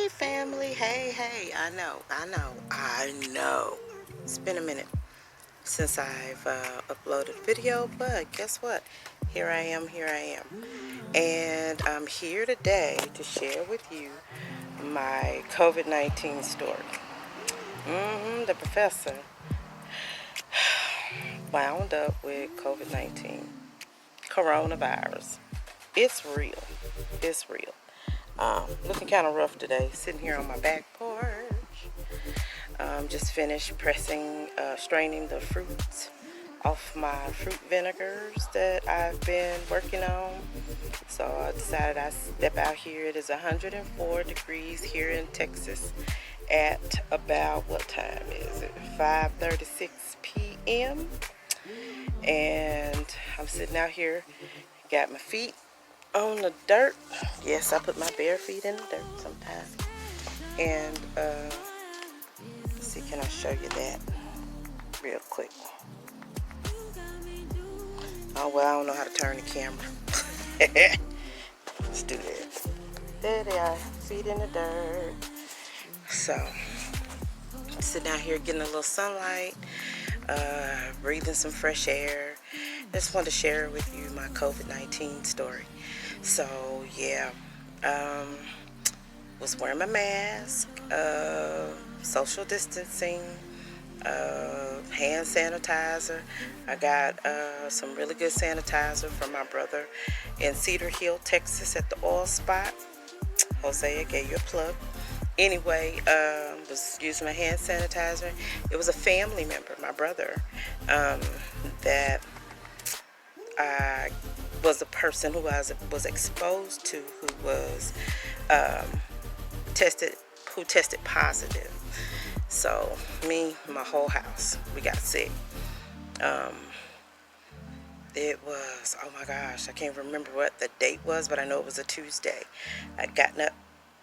Hey family, hey, I know. It's been a minute since I've uploaded video, but guess what? Here I am. And I'm here today to share with you my COVID-19 story. The professor wound up with COVID-19, coronavirus. It's real. It's real. Looking kind of rough today, sitting here on my back porch. Just finished straining the fruits off my fruit vinegars that I've been working on. So I decided I'd step out here. It is 104 degrees here in Texas at about, what time is it? 5:36 p.m. And I'm sitting out here, got my feet on the dirt. Yes, I put my bare feet in the dirt sometimes. And let's see, can I show you that real quick? Oh well, I don't know how to turn the camera. Let's do that. There they are, feet in the dirt. So I'm sitting out here getting a little sunlight, breathing some fresh air. I just wanted to share with you my COVID-19 story. So yeah, was wearing my mask, social distancing, hand sanitizer. I got some really good sanitizer from my brother in Cedar Hill, Texas at the oil spot. Hosea gave you a plug. Anyway, was using my hand sanitizer. It was a family member, my brother, that I was a person who I was exposed to, who was tested positive. So me, my whole house, we got sick. It was, oh my gosh, I can't remember what the date was, but I know it was a Tuesday. I'd gotten up,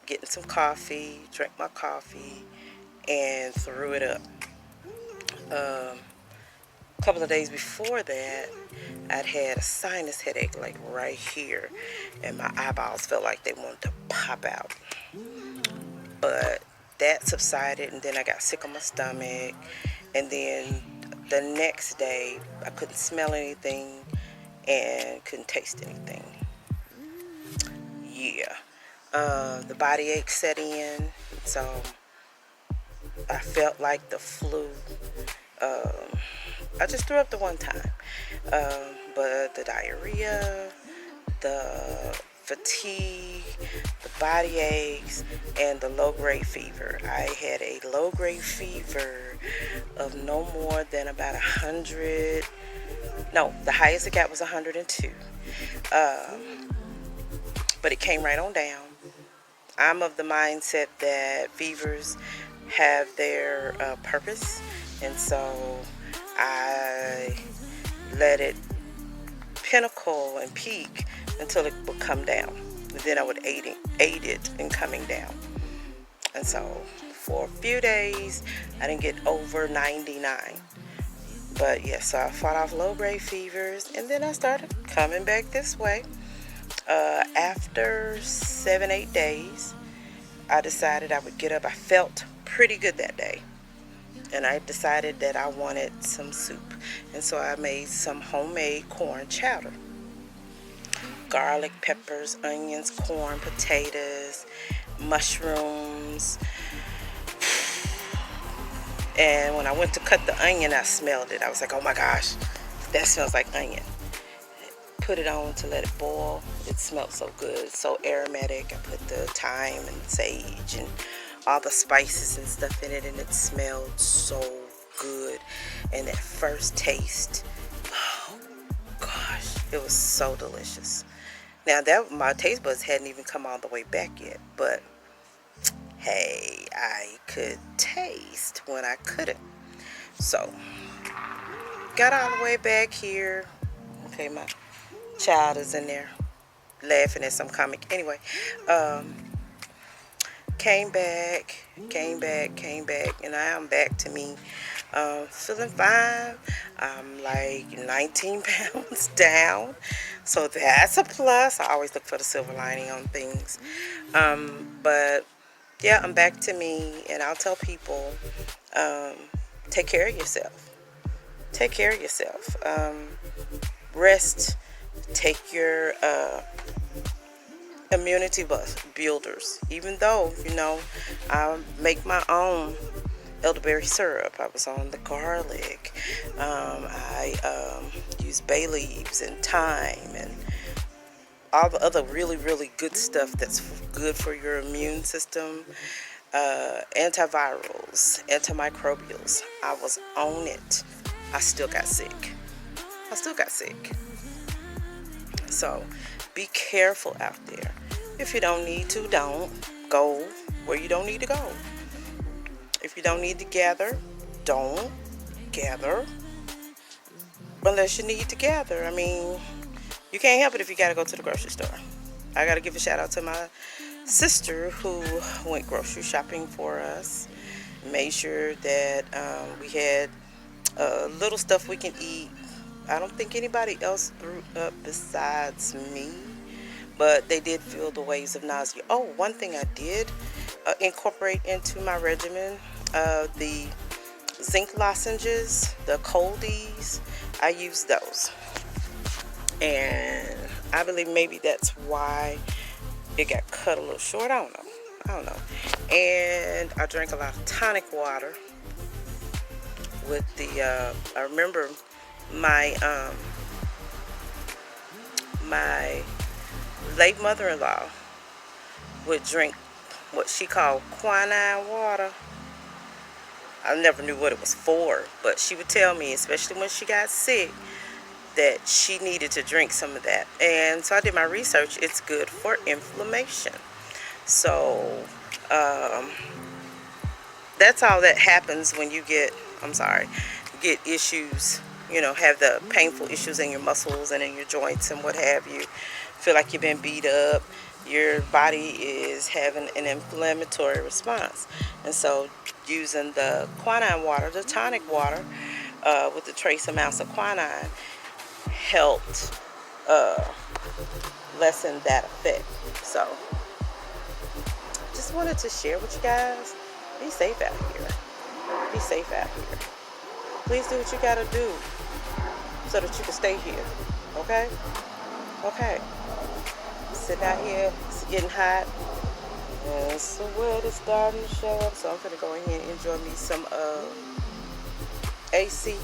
getting some coffee, drank my coffee, and threw it up. A couple of days before that, I'd had a sinus headache, like right here, and my eyeballs felt like they wanted to pop out. But that subsided, and then I got sick on my stomach, and then the next day I couldn't smell anything and couldn't taste anything. Yeah. The body ache set in, so I felt like the flu. I just threw up the one time, but the diarrhea, the fatigue, the body aches, and the low-grade fever. I had a low-grade fever of no more than about 100. No, the highest it got was 102. But it came right on down. I'm of the mindset that fevers have their purpose, and so I let it pinnacle and peak until it would come down. And then I would aid it in coming down. And so for a few days, I didn't get over 99. But yeah, so I fought off low-grade fevers, and then I started coming back this way. After 7-8 days, I decided I would get up. I felt pretty good that day, and I decided that I wanted some soup. And so I made some homemade corn chowder. Garlic, peppers, onions, corn, potatoes, mushrooms. And when I went to cut the onion, I smelled it. I was like, oh my gosh, that smells like onion. Put it on to let it boil. It smelled so good, so aromatic. I put the thyme and sage and all the spices and stuff in it, and it smelled so good. And that first taste, oh gosh, it was so delicious. Now that my taste buds hadn't even come all the way back yet, but hey, I could taste when I couldn't. So got all the way back here. Okay, my child is in there laughing at some comic. Anyway, came back, and I am back to me. Feeling fine. I'm like 19 pounds down, so that's a plus. I always look for the silver lining on things. But yeah, I'm back to me, and I'll tell people, um, take care of yourself. Take care of yourself. Rest. Take your immunity builders. Even though, I make my own elderberry syrup. I was on the garlic. I use bay leaves and thyme and all the other really, really good stuff that's good for your immune system. Antivirals, antimicrobials. I was on it. I still got sick. I still got sick. So be careful out there. If you don't need to, don't go where you don't need to go. If you don't need to gather, don't gather unless you need to gather. I mean, you can't help it if you got to go to the grocery store. I got to give a shout out to my sister who went grocery shopping for us. Made sure that we had little stuff we can eat. I don't think anybody else threw up besides me, but they did feel the waves of nausea. Oh, one thing I did incorporate into my regimen, the zinc lozenges, the coldies. I use those, and I believe maybe that's why it got cut a little short. I don't know. And I drank a lot of tonic water with the I remember my my late mother-in-law would drink what she called quinine water. I never knew what it was for, but she would tell me, especially when she got sick, that she needed to drink some of that. And so I did my research. It's good for inflammation. So that's all that happens when you get issues, have the painful issues in your muscles and in your joints and what have you. Feel like you've been beat up. Your body is having an inflammatory response. And so using the quinine water, the tonic water, with the trace amounts of quinine helped lessen that effect. So just wanted to share with you guys. Be safe out here. Be safe out here. Please do what you gotta do so that you can stay here. Okay? Okay. Sitting out here, it's getting hot. And the weather is starting to show up. So I'm gonna go ahead and enjoy me some AC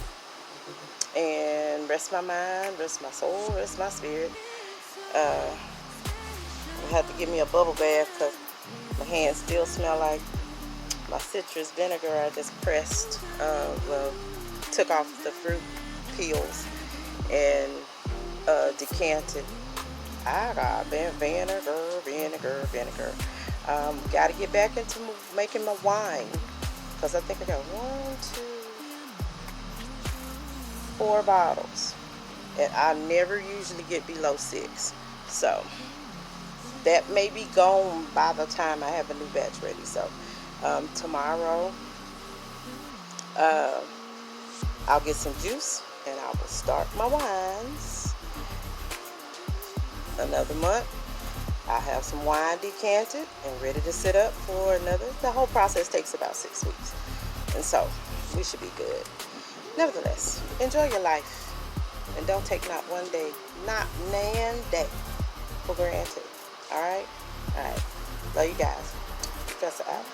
and rest my mind, rest my soul, rest my spirit. I have to give me a bubble bath because my hands still smell like my citrus vinegar I just pressed. Took off the fruit peels and decanted. I got vinegar. Got to get back into making my wine because I think I got 4 bottles, and I never usually get below 6. So that may be gone by the time I have a new batch ready. So tomorrow I'll get some juice and I will start my wines. Another month I have some wine decanted and ready to sit up for the whole process takes about 6 weeks, and so we should be good. Nevertheless, enjoy your life and don't take not one day, not nan day for granted. Alright? Alright. Love you guys. Professor out.